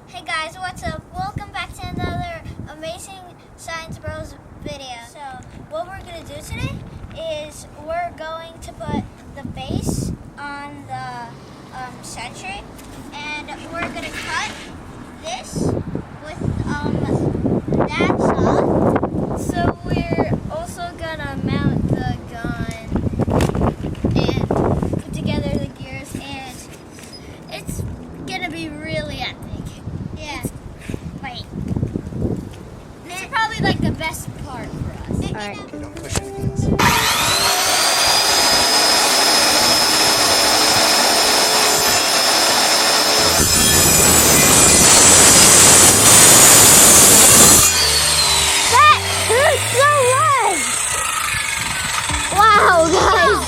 Hey guys, what's up? Welcome back to another amazing Science Bros video. So what we're going to do today is we're going to put the base on the Sentry, and we're going to cut this with that saw. So we're also going to mount the gun and put together the gears, and it's going to be really epic. Yeah. Wait. This is probably like the best part for us. Alright. Okay, don't push it against. That hurt so much! Wow, guys!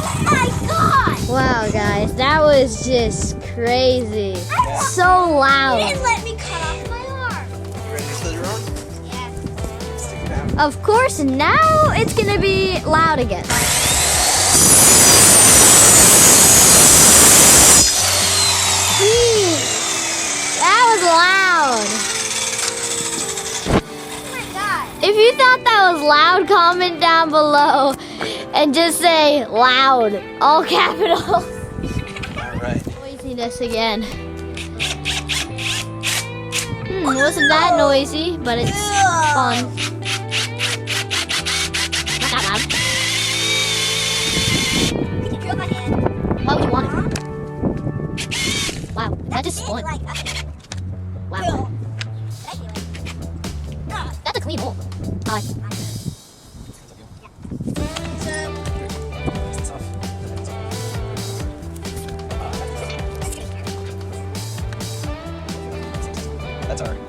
Oh my god! Wow, guys, that was just crazy. So loud. You didn't let me cut off my arm. You ready to split your arm? Yeah. Stick it out. Of course, now it's gonna be loud again. That was loud. Oh my god. If you thought that was loud, comment down below and just say loud, all capitals. Alright. Noisiness again. Wasn't that noisy, but it's fun. Not that loud. Why would you want it? Wow, that just spun. Wow. That's a clean hole. That's alright.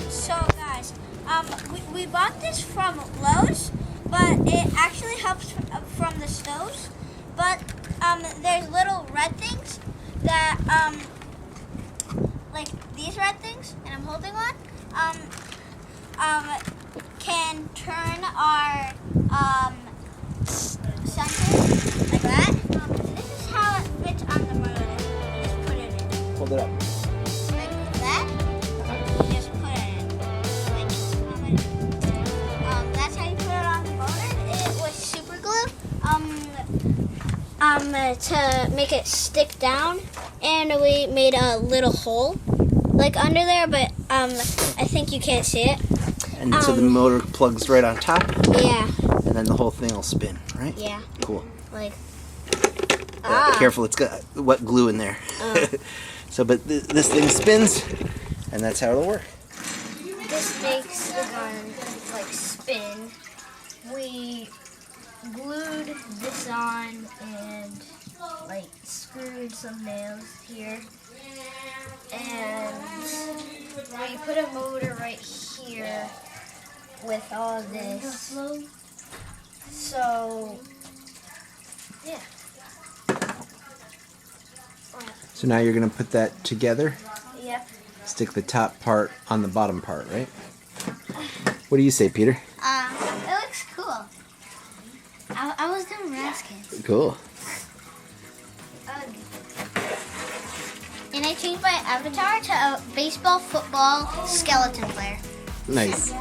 So guys, we bought this from Lowe's, but it actually helps from the stoves. But there's little red things that like these red things, and I'm holding one. Can turn our sensor like that. This is how it fits on the motor. Just put it in. Hold it up. Like that. You just put it in. Like, that's how you put it on the motor. It was super glue. To make it stick down, and we made a little hole like under there, but I think you can't see it. And so the motor plugs right on top, Yeah. and then the whole thing will spin, right? Yeah. Cool. Like. Be careful, it's got wet glue in there. So, but this thing spins, and that's how it'll work. This makes the gun like spin. We glued this on and like screwed some nails here, and we put a motor right here with all this. So yeah. So now you're going to put that together, Yeah. stick the top part on the bottom part, right? What do you say, Peter? It looks cool. I was gonna ask it. Cool. And I changed my avatar to a baseball, football, skeleton player. Nice.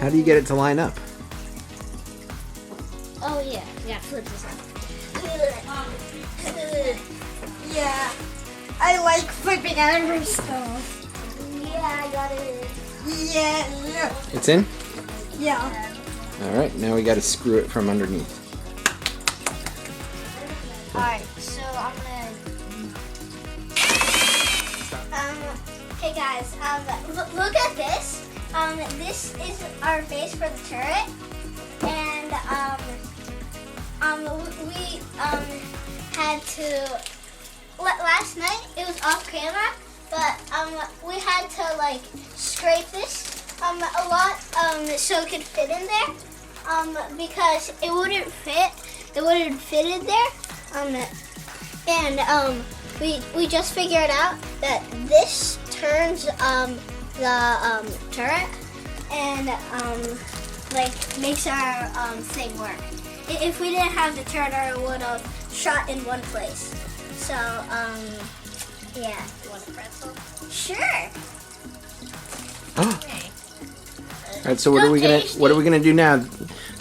How do you get it to line up? Oh yeah, yeah, flip this up. Yeah, I like flipping over stuff. Yeah, I got it. Yeah. It's in? Yeah. Alright, now we got to screw it from underneath. Alright, so I'm gonna. Hey guys, look at this. This is our base for the turret, and we had to. Last night it was off camera, but we had to like scrape this a lot so it could fit in there, because it wouldn't fit. It wouldn't fit in there, and we just figured out that this turns the turret and like makes our thing work. If we didn't have the turret, it would have shot in one place. So Yeah. You want a pretzel? Sure. Okay. All right, so what are we gonna do now?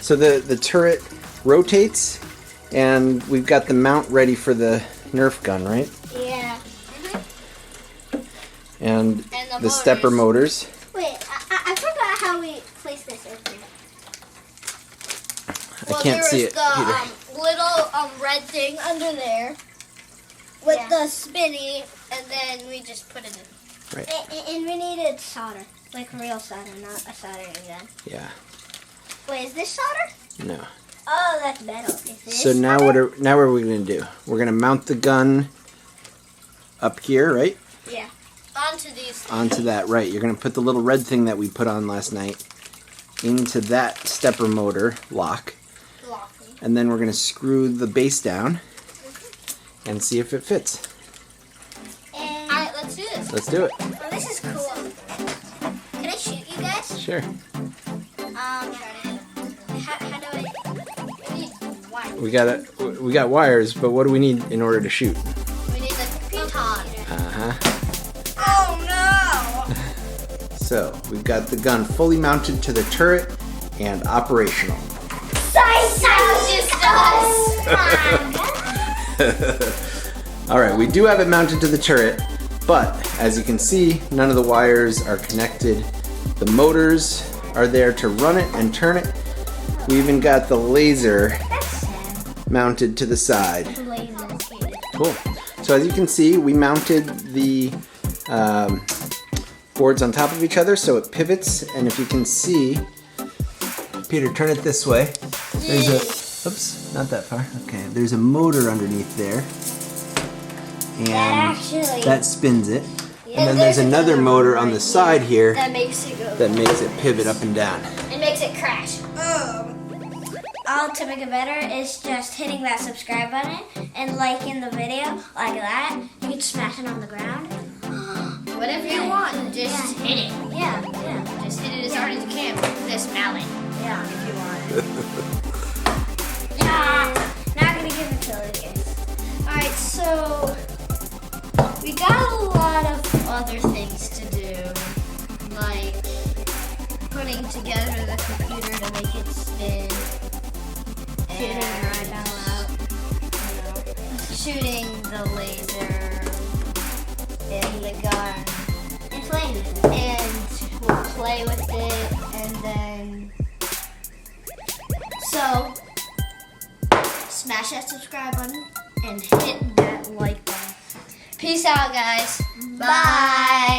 So the turret rotates, and we've got the mount ready for the Nerf gun, right? Yeah. And the the stepper motors. Wait, I forgot how we place this in here. I can't see it, the Peter. little red thing under there with the spinny, and then we just put it in. Right. And we needed solder, like real solder, not a soldering gun. Yeah. Wait, is this solder? No. Oh, that's metal. Is this So now solder? what are we gonna do? We're gonna mount the gun up here, right? Yeah. Onto these. Onto that, right. You're gonna put the little red thing that we put on last night into that stepper motor lock. And then we're going to screw the base down and see if it fits. And Alright, let's do this. Let's do it. oh, this is cool. Can I shoot you guys? Sure. How do I? We need wire. We got wires, but what do we need in order to shoot? We need the baton. Uh-huh. Oh no! So, we've got the gun fully mounted to the turret and operational. Just us. All right, we do have it mounted to the turret, but as you can see, none of the wires are connected. The motors are there to run it and turn it. We even got the laser mounted to the side. Cool. So as you can see, we mounted the boards on top of each other so it pivots, and if you can see, Peter, turn it this way. There's a, oops, not that far. Okay, there's a motor underneath there, and that spins it. And then there's another motor on the side here That makes it go. that makes it pivot up and down. It makes it crash. All to make it better is just hitting that subscribe button and liking the video like that. You can smash it on the ground. Whatever you want, just hit it. Yeah. Just hit it as hard as you can with this mallet. Yeah, if you want. Yeah. Not gonna give it to the kids. Alright, so we got a lot of other things to do, like putting together the computer to make it spin, shooting the laser in the gun, And playing with it. and we'll play with it, and then so smash that subscribe button and hit that like button. Peace out, guys. Bye.